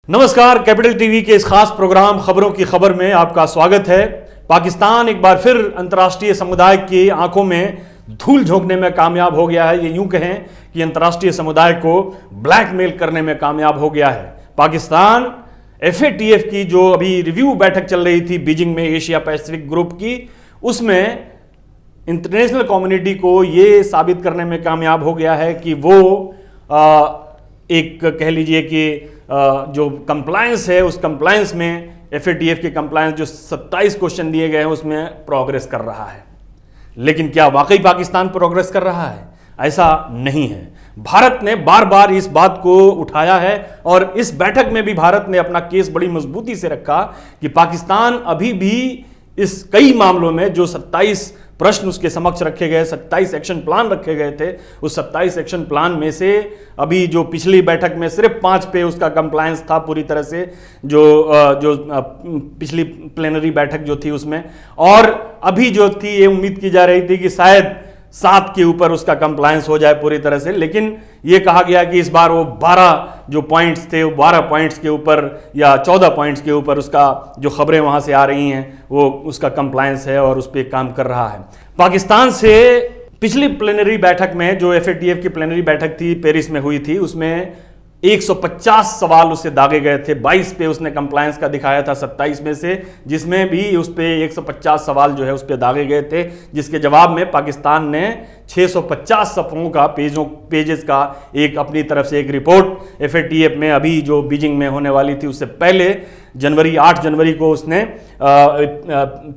नमस्कार, capital TV के इस खास प्रोग्राम खबरों की खबर में आपका स्वागत है। पाकिस्तान एक बार फिर अंतर्राष्ट्रीय समुदाय की आंखों में धूल झोंकने में कामयाब हो गया है। ये यूं कहें कि अंतर्राष्ट्रीय समुदाय को ब्लैकमेल करने में कामयाब हो गया है। पाकिस्तान FATF की जो अभी रिव्यू बैठक चल रही थी बीजिंग में एशिया पैसिफिक ग्रुप की, उसमें इंटरनेशनल कम्युनिटी को ये साबित करने में कामयाब हो गया है कि वो एक कह लीजिए कि जो कंप्लायंस है उस कंप्लायंस में FATF के कंप्लायंस जो 27 क्वेश्चन दिए गए हैं उसमें प्रोग्रेस कर रहा है। लेकिन क्या वाकई पाकिस्तान प्रोग्रेस कर रहा है? ऐसा नहीं है। भारत ने बार बार इस बात को उठाया है और इस बैठक में भी भारत ने अपना केस बड़ी मजबूती से रखा कि पाकिस्तान अभी भी इस कई मामलों में जो 27 प्रश्न उसके समक्ष रखे गए, 27 एक्शन प्लान रखे गए थे, उस 27 एक्शन प्लान में से अभी जो पिछली बैठक में सिर्फ 5 पे उसका कंप्लायंस था पूरी तरह से, जो पिछली प्लेनरी बैठक जो थी उसमें, और अभी जो थी ये उम्मीद की जा रही थी कि शायद 7 के ऊपर उसका कंप्लायंस हो जाए पूरी तरह से। लेकिन ये कहा गया कि इस बार वो 12 जो पॉइंट्स थे, वो 12 पॉइंट्स के ऊपर या 14 पॉइंट्स के ऊपर उसका जो खबरें वहां से आ रही हैं वो उसका कंप्लायंस है और उस पर काम कर रहा है। पाकिस्तान से पिछली प्लेनरी बैठक में जो FATF की प्लेनरी बैठक थी पेरिस में हुई थी, उसमें 150 सवाल उससे दागे गए थे। 22 पे उसने कंप्लायंस का दिखाया था 27 में से, जिसमें भी उस पे 150 सवाल जो है उस पे दागे गए थे, जिसके जवाब में पाकिस्तान ने 650 सफ़ों का पेजेस का एक अपनी तरफ से एक रिपोर्ट FATF में अभी जो बीजिंग में होने वाली थी उससे पहले 8 जनवरी को उसने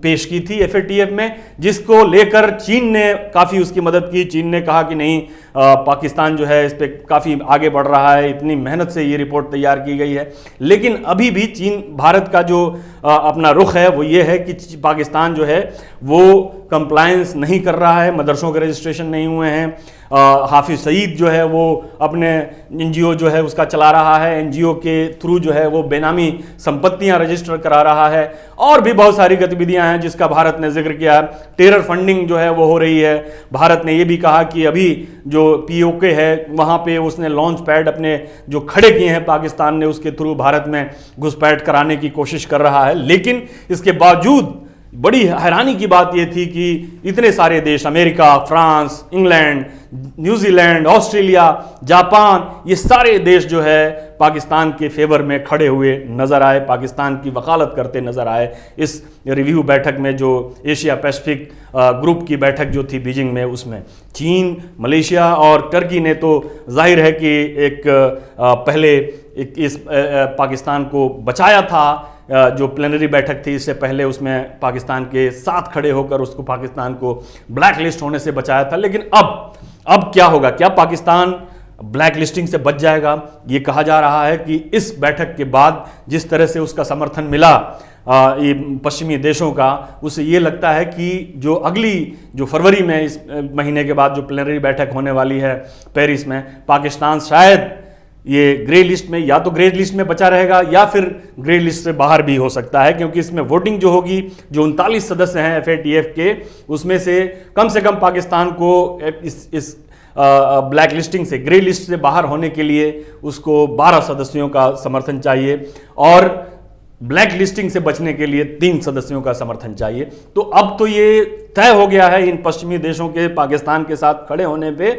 पेश की थी FATF में, जिसको लेकर चीन ने काफ़ी उसकी मदद की। चीन ने कहा कि नहीं, पाकिस्तान जो है इस पर काफ़ी आगे बढ़ रहा है, इतनी मेहनत से ये रिपोर्ट तैयार की गई है। लेकिन अभी भी भारत का जो अपना रुख है वो ये है कि पाकिस्तान जो है वो कंप्लायंस नहीं कर रहा है, मदरसों के रजिस्ट्रेशन नहीं हुए हैं। हाफिज सईद जो है वो अपने NGO जो है उसका चला रहा है, NGO के थ्रू जो है वो बेनामी संपत्तियां रजिस्टर करा रहा है, और भी बहुत सारी गतिविधियां हैं जिसका भारत ने जिक्र किया। टेरर फंडिंग जो है वो हो रही है। भारत ने ये भी कहा कि अभी जो POK है वहाँ पे उसने लॉन्च पैड अपने जो खड़े किए हैं पाकिस्तान ने, उसके थ्रू भारत में घुसपैठ कराने की कोशिश कर रहा है। लेकिन इसके बावजूद बड़ी हैरानी की बात यह थी कि इतने सारे देश, America, France, England, New Zealand, Australia, Japan, ये सारे देश जो है पाकिस्तान के फेवर में खड़े हुए नजर आए, पाकिस्तान की वकालत करते नजर आए इस रिव्यू बैठक में, जो एशिया पैसिफिक ग्रुप की बैठक जो थी बीजिंग में। उसमें चीन, मलेशिया और टर्की ने तो जाहिर है कि एक पहले इस पाकिस्तान को बचाया था। जो प्लेनरी बैठक थी इससे पहले उसमें पाकिस्तान के साथ खड़े होकर उसको पाकिस्तान को ब्लैक लिस्ट होने से बचाया था। लेकिन अब क्या होगा? क्या पाकिस्तान ब्लैक लिस्टिंग से बच जाएगा? ये कहा जा रहा है कि इस बैठक के बाद जिस तरह से उसका समर्थन मिला ये पश्चिमी देशों का, उससे ये लगता है कि जो अगली जो फरवरी में इस महीने के बाद जो प्लेनरी बैठक होने वाली है पेरिस में, पाकिस्तान शायद ये ग्रे लिस्ट में, या तो ग्रे लिस्ट में बचा रहेगा या फिर ग्रे लिस्ट से बाहर भी हो सकता है, क्योंकि इसमें वोटिंग जो होगी, जो 39 सदस्य हैं FATF के, उसमें से कम पाकिस्तान को इस ब्लैक लिस्टिंग से, ग्रे लिस्ट से बाहर होने के लिए उसको 12 सदस्यों का समर्थन चाहिए और ब्लैक लिस्टिंग से बचने के लिए 3 सदस्यों का समर्थन चाहिए। तो अब तो ये तय हो गया है इन पश्चिमी देशों के पाकिस्तान के साथ खड़े होने पे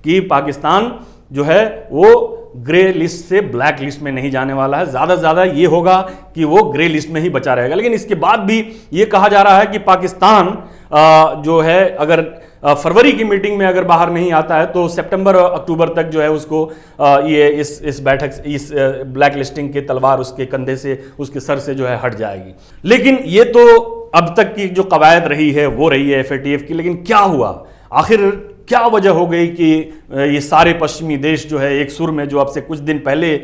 कि पाकिस्तान जो है वो ग्रे लिस्ट से ब्लैक लिस्ट में नहीं जाने वाला है। ज़्यादा से ज़्यादा ये होगा कि वो ग्रे लिस्ट में ही बचा रहेगा। लेकिन इसके बाद भी ये कहा जा रहा है कि पाकिस्तान जो है अगर फरवरी की मीटिंग में अगर बाहर नहीं आता है तो सितंबर और अक्टूबर तक जो है उसको ये इस बैठक, इस ब्लैक लिस्टिंग की तलवार उसके कंधे से, उसके सर से जो है हट जाएगी। लेकिन ये तो अब तक की जो कवायद रही है वो रही है FATF की। लेकिन क्या हुआ आखिर? क्या वजह हो गई कि ये सारे पश्चिमी देश जो है एक सुर में, जो अब से कुछ दिन पहले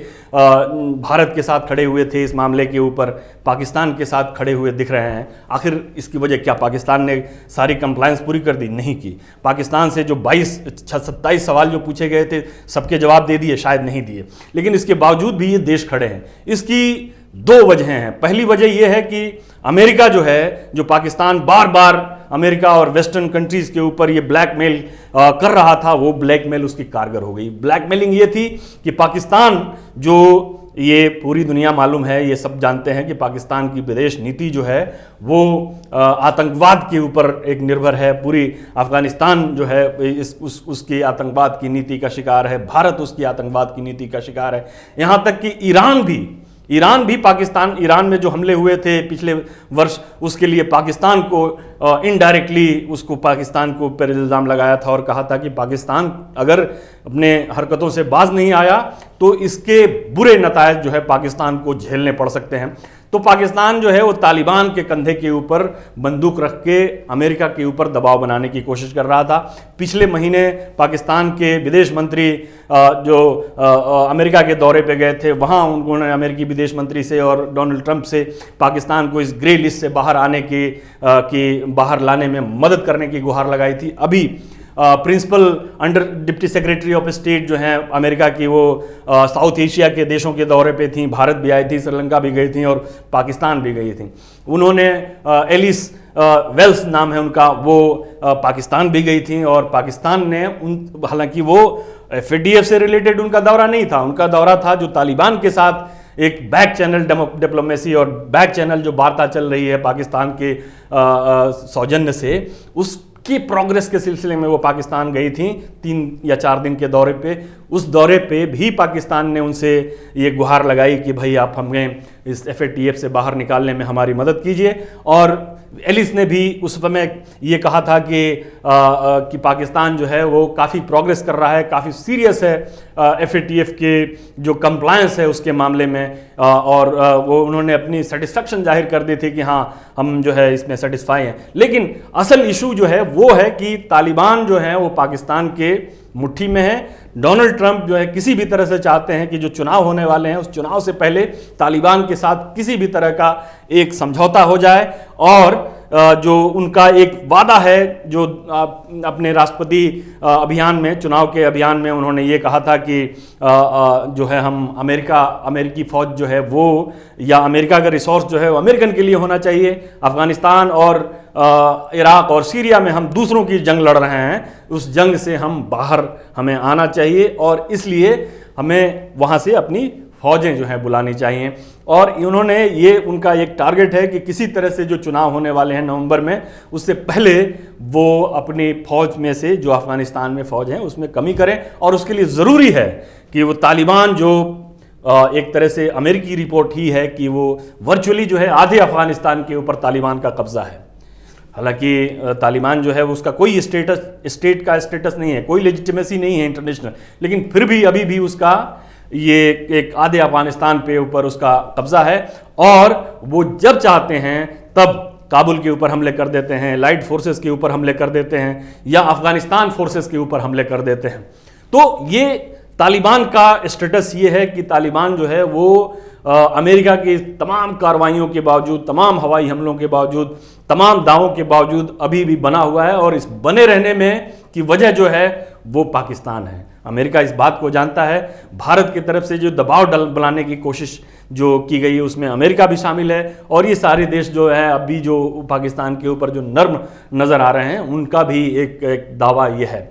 भारत के साथ खड़े हुए थे इस मामले के ऊपर, पाकिस्तान के साथ खड़े हुए दिख रहे हैं? आखिर इसकी वजह क्या? पाकिस्तान ने सारी कंप्लायंस पूरी कर दी? नहीं की। पाकिस्तान से जो 27 सवाल जो पूछे गए थे सबके जवाब दे दिए? शायद नहीं दिए। लेकिन इसके बावजूद भी ये देश खड़े हैं। इसकी 2 वजहें हैं। पहली वजह यह है कि अमेरिका जो है, जो पाकिस्तान बार बार अमेरिका और वेस्टर्न कंट्रीज के ऊपर ये ब्लैकमेल कर रहा था, वो ब्लैकमेल उसकी कारगर हो गई। ब्लैकमेलिंग ये थी कि पाकिस्तान जो ये पूरी दुनिया मालूम है, ये सब जानते हैं कि पाकिस्तान की विदेश नीति जो है वो आतंकवाद के ऊपर एक निर्भर है। पूरी अफगानिस्तान जो है उसकी आतंकवाद की नीति का शिकार है, भारत उसकी आतंकवाद की नीति का शिकार है। यहाँ तक कि ईरान भी ईरान में जो हमले हुए थे पिछले वर्ष, उसके लिए पाकिस्तान को इनडायरेक्टली उसको पाकिस्तान को ऊपर इल्ज़ाम लगाया था और कहा था कि पाकिस्तान अगर अपने हरकतों से बाज नहीं आया तो इसके बुरे नतायज जो है पाकिस्तान को झेलने पड़ सकते हैं। तो पाकिस्तान जो है वो तालिबान के कंधे के ऊपर बंदूक रख के अमेरिका के ऊपर दबाव बनाने की कोशिश कर रहा था। पिछले महीने पाकिस्तान के विदेश मंत्री जो अमेरिका के दौरे पे गए थे, वहाँ उन्होंने अमेरिकी विदेश मंत्री से और डोनाल्ड ट्रंप से पाकिस्तान को इस ग्रे लिस्ट से बाहर आने की बाहर लाने में मदद करने की गुहार लगाई थी। अभी principal under deputy secretary of state जो हैं अमेरिका की, वो साउथ एशिया के देशों के दौरे पे थी, भारत भी आई थी, श्रीलंका भी गई थी और पाकिस्तान भी गई थी। उन्होंने एलिस वेल्स नाम है उनका, वो पाकिस्तान भी गई थी और पाकिस्तान ने हालांकि वो FATF से रिलेटेड उनका दौरा नहीं था, उनका दौरा था जो तालिबान के साथ एक बैक चैनल डिप्लोमेसी और बैक चैनल जो वार्ता चल रही है पाकिस्तान के सौजन्य से, उसकी प्रोग्रेस के सिलसिले में वो पाकिस्तान गई थी 3 या 4 दिन के दौरे पे। उस दौरे पे भी पाकिस्तान ने उनसे ये गुहार लगाई कि भाई आप हमें इस FATF से बाहर निकालने में हमारी मदद कीजिए। और एलिस ने भी उस समय ये कहा था कि पाकिस्तान जो है वो काफ़ी प्रोग्रेस कर रहा है, काफ़ी सीरियस है FATF के जो कंप्लायंस है उसके मामले में, और वो उन्होंने अपनी सेटिस्फेक्शन जाहिर कर दी थी कि हाँ हम जो है इसमें सेटिस्फाई हैं। लेकिन असल इशू जो है वो है कि तालिबान जो है वो पाकिस्तान के मुट्ठी में है। डोनाल्ड ट्रंप जो है किसी भी तरह से चाहते हैं कि जो चुनाव होने वाले हैं उस चुनाव से पहले तालिबान के साथ किसी भी तरह का एक समझौता हो जाए, और जो उनका एक वादा है जो अपने राष्ट्रपति अभियान में, चुनाव के अभियान में उन्होंने ये कहा था कि जो है हम अमेरिकी फ़ौज जो है वो, या अमेरिका का रिसोर्स जो है वो अमेरिकन के लिए होना चाहिए। अफ़गानिस्तान और इराक़ और सीरिया में हम दूसरों की जंग लड़ रहे हैं, उस जंग से हम बाहर हमें आना चाहिए और इसलिए हमें वहाँ से अपनी फौजें जो हैं बुलानी चाहिए। और उन्होंने ये उनका एक टारगेट है कि किसी तरह से जो चुनाव होने वाले हैं नवंबर में, उससे पहले वो अपनी फ़ौज में से जो अफ़गानिस्तान में फ़ौज हैं उसमें कमी करें। और उसके लिए ज़रूरी है कि वो तालिबान जो एक तरह से अमेरिकी रिपोर्ट ही है कि वो वर्चुअली जो है आधे अफ़गानिस्तान के ऊपर तालिबान का कब्ज़ा है। हालांकि तालिबान जो है वो उसका कोई स्टेट का स्टेटस नहीं है, कोई लेजिटिमेसी नहीं है इंटरनेशनल, लेकिन फिर भी अभी भी उसका ये एक आधे अफगानिस्तान पे ऊपर उसका कब्जा है। और वो जब चाहते हैं तब काबुल के ऊपर हमले कर देते हैं, लाइट फोर्सेस के ऊपर हमले कर देते हैं, या अफगानिस्तान फोर्सेस के ऊपर हमले कर देते हैं। तो ये तालिबान का स्टेटस ये है कि तालिबान जो है वो अमेरिका की तमाम कार्रवाइयों के बावजूद, तमाम हवाई हमलों के बावजूद, तमाम दावों के बावजूद अभी भी बना हुआ है। और इस बने रहने में की वजह जो है वो पाकिस्तान है। अमेरिका इस बात को जानता है। भारत की तरफ से जो दबाव बनाने की कोशिश जो की गई है उसमें अमेरिका भी शामिल है, और ये सारे देश जो है अभी जो पाकिस्तान के ऊपर जो नर्म नज़र आ रहे हैं उनका भी एक दावा ये है।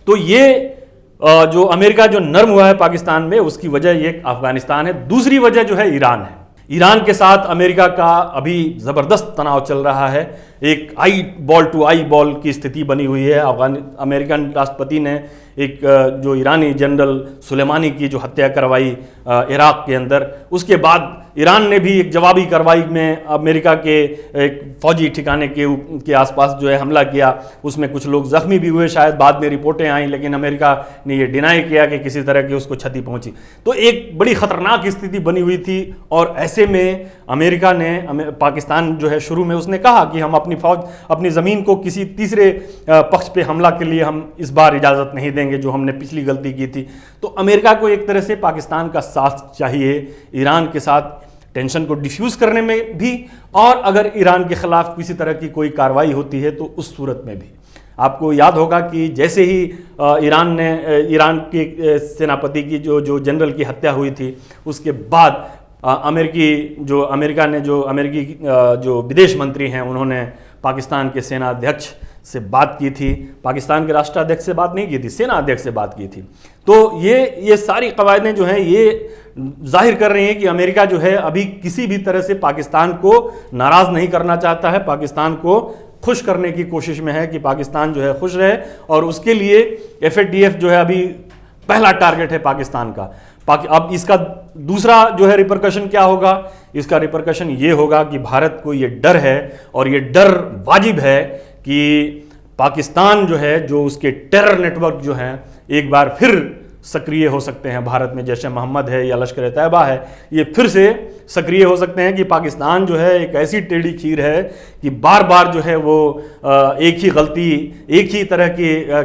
तो ये जो अमेरिका जो नर्म हुआ है पाकिस्तान में, उसकी वजह ये अफगानिस्तान है। दूसरी वजह जो है ईरान है। ईरान के साथ अमेरिका का अभी ज़बरदस्त तनाव चल रहा है। एक eye ball to eye ball की स्थिति बनी हुई है। अमेरिकन राष्ट्रपति ने एक जो ईरानी जनरल सुलेमानी की जो हत्या करवाई इराक़ के अंदर, उसके बाद ईरान ने भी एक जवाबी कार्रवाई में अमेरिका के एक फ़ौजी ठिकाने के आसपास जो है हमला किया। उसमें कुछ लोग ज़ख्मी भी हुए, शायद बाद में रिपोर्टें आई, लेकिन अमेरिका ने ये डिनाई किया कि किसी तरह की उसको क्षति पहुंची। तो एक बड़ी ख़तरनाक स्थिति बनी हुई थी। और ऐसे में अमेरिका ने पाकिस्तान जो है शुरू में उसने कहा कि हम अपनी फ़ौज, अपनी ज़मीन को किसी तीसरे पक्ष पे हमला के लिए हम इस बार इजाज़त नहीं देंगे, जो हमने पिछली गलती की थी। तो अमेरिका को एक तरह से पाकिस्तान का साथ चाहिए ईरान के साथ टेंशन को डिफ्यूज़ करने में भी, और अगर ईरान के ख़िलाफ़ किसी तरह की कोई कार्रवाई होती है तो उस सूरत में भी। आपको याद होगा कि जैसे ही ईरान के सेनापति की जो जनरल की हत्या हुई थी, उसके बाद अमेरिका ने जो विदेश मंत्री हैं उन्होंने पाकिस्तान के सेना अध्यक्ष से बात की थी। पाकिस्तान के राष्ट्राध्यक्ष से बात नहीं की थी, सेना अध्यक्ष से बात की थी। तो ये सारी कवायदें जो हैं ये जाहिर कर रही हैं कि अमेरिका जो है अभी किसी भी तरह से पाकिस्तान को नाराज नहीं करना चाहता है, पाकिस्तान को खुश करने की कोशिश में है कि पाकिस्तान जो है खुश रहे, और उसके लिए FATF जो है अभी पहला टारगेट है पाकिस्तान का। अब इसका दूसरा जो है रिपरकशन क्या होगा? इसका रिपरकशन ये होगा कि भारत को ये डर है, और ये डर वाजिब है कि पाकिस्तान जो है, जो उसके टेरर नेटवर्क जो हैं एक बार फिर सक्रिय हो सकते हैं भारत में, जैसे मोहम्मद है या लश्कर तैयबा है, ये फिर से सक्रिय हो सकते हैं कि पाकिस्तान जो है एक ऐसी टेढ़ी खीर है कि बार बार जो है वो एक ही गलती एक ही तरह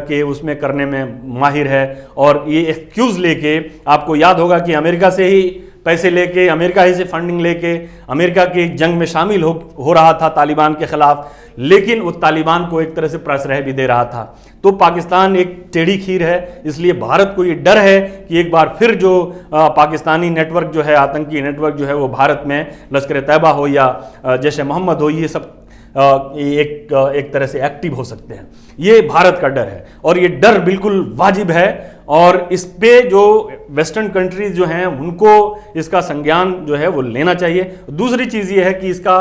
के उसमें करने में माहिर है, और ये एक्सक्यूज़ लेके, आपको याद होगा कि अमेरिका से ही पैसे लेके, अमेरिका ही से फंडिंग लेके अमेरिका की जंग में शामिल हो रहा था तालिबान के खिलाफ, लेकिन वो तालिबान को एक तरह से प्रश्रय भी दे रहा था। तो पाकिस्तान एक टेढ़ी खीर है, इसलिए भारत को ये डर है कि एक बार फिर जो पाकिस्तानी नेटवर्क जो है, आतंकी नेटवर्क जो है, वो भारत में लश्कर तैयबा हो या जैश ए मोहम्मद हो, ये सब एक तरह से एक्टिव हो सकते हैं। ये भारत का डर है, और ये डर बिल्कुल वाजिब है, और इस पे जो वेस्टर्न कंट्रीज जो हैं उनको इसका संज्ञान जो है वो लेना चाहिए। दूसरी चीज़ ये है कि इसका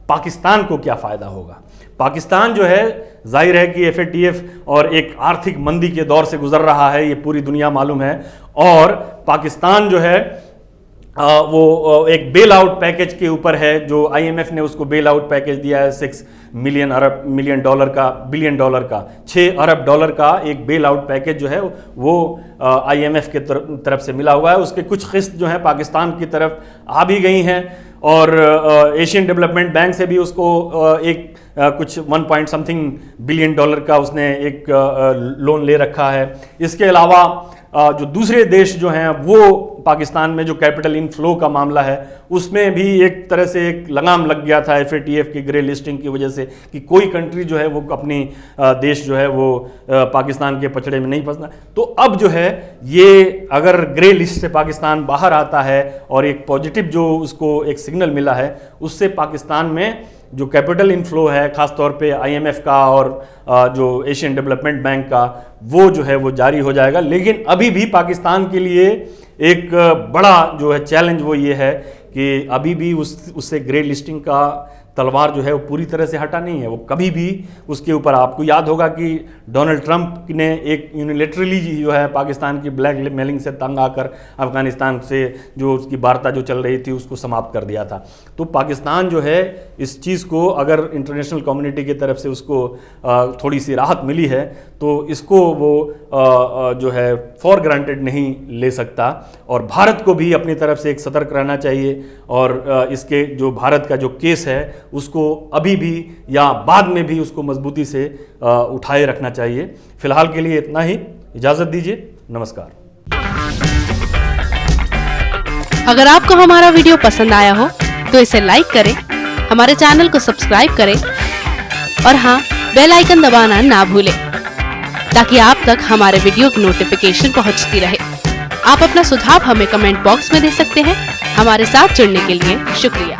पाकिस्तान को क्या फ़ायदा होगा। पाकिस्तान जो है, जाहिर है कि FATF और एक आर्थिक मंदी के दौर से गुजर रहा है, ये पूरी दुनिया मालूम है, और पाकिस्तान जो है वो एक बेल आउट पैकेज के ऊपर है, जो IMF ने उसको बेल आउट पैकेज दिया है $6 बिलियन डॉलर का 6 अरब डॉलर का एक बेल आउट पैकेज जो है वो IMF के तरफ से मिला हुआ है। उसके कुछ किस्त जो है पाकिस्तान की तरफ आ भी गई हैं, और एशियन डेवलपमेंट बैंक से भी उसको कुछ 1 पॉइंट समथिंग बिलियन डॉलर का उसने एक लोन ले रखा है। इसके अलावा जो दूसरे देश जो हैं वो पाकिस्तान में जो कैपिटल इनफ्लो का मामला है उसमें भी एक तरह से एक लगाम लग गया था FATF की ग्रे लिस्टिंग की वजह से, कि कोई कंट्री जो है वो अपनी देश जो है वो पाकिस्तान के पचड़े में नहीं फंसना। तो अब जो है ये अगर ग्रे लिस्ट से पाकिस्तान बाहर आता है और एक पॉजिटिव जो उसको एक सिग्नल मिला है, उससे पाकिस्तान में जो कैपिटल इनफ्लो है, ख़ासतौर पे IMF का और जो एशियन डेवलपमेंट बैंक का, वो जो है वो जारी हो जाएगा। लेकिन अभी भी पाकिस्तान के लिए एक बड़ा जो है चैलेंज वो ये है कि अभी भी उससे ग्रे लिस्टिंग का तलवार जो है वो पूरी तरह से हटा नहीं है। वो कभी भी उसके ऊपर, आपको याद होगा कि डोनाल्ड ट्रंप ने एक यूनिलेटरली जो है पाकिस्तान की ब्लैक मेलिंग से तंग आकर अफगानिस्तान से जो उसकी वार्ता जो चल रही थी उसको समाप्त कर दिया था। तो पाकिस्तान जो है इस चीज़ को, अगर इंटरनेशनल कम्युनिटी की तरफ से उसको थोड़ी सी राहत मिली है, तो इसको वो जो है फॉर ग्रांटेड नहीं ले सकता, और भारत को भी अपनी तरफ से एक सतर्क रहना चाहिए, और इसके जो भारत का जो केस है उसको अभी भी या बाद में भी उसको मजबूती से उठाए रखना चाहिए। फिलहाल के लिए इतना ही, इजाज़त दीजिए, नमस्कार। अगर आपको हमारा वीडियो पसंद आया हो तो इसे लाइक करें, हमारे चैनल को सब्सक्राइब करें, और हाँ, बेल आइकन दबाना ना भूलें, ताकि आप तक हमारे वीडियो की नोटिफिकेशन पहुंचती रहे। आप अपना सुझाव हमें कमेंट बॉक्स में दे सकते हैं। हमारे साथ जुड़ने के लिए शुक्रिया।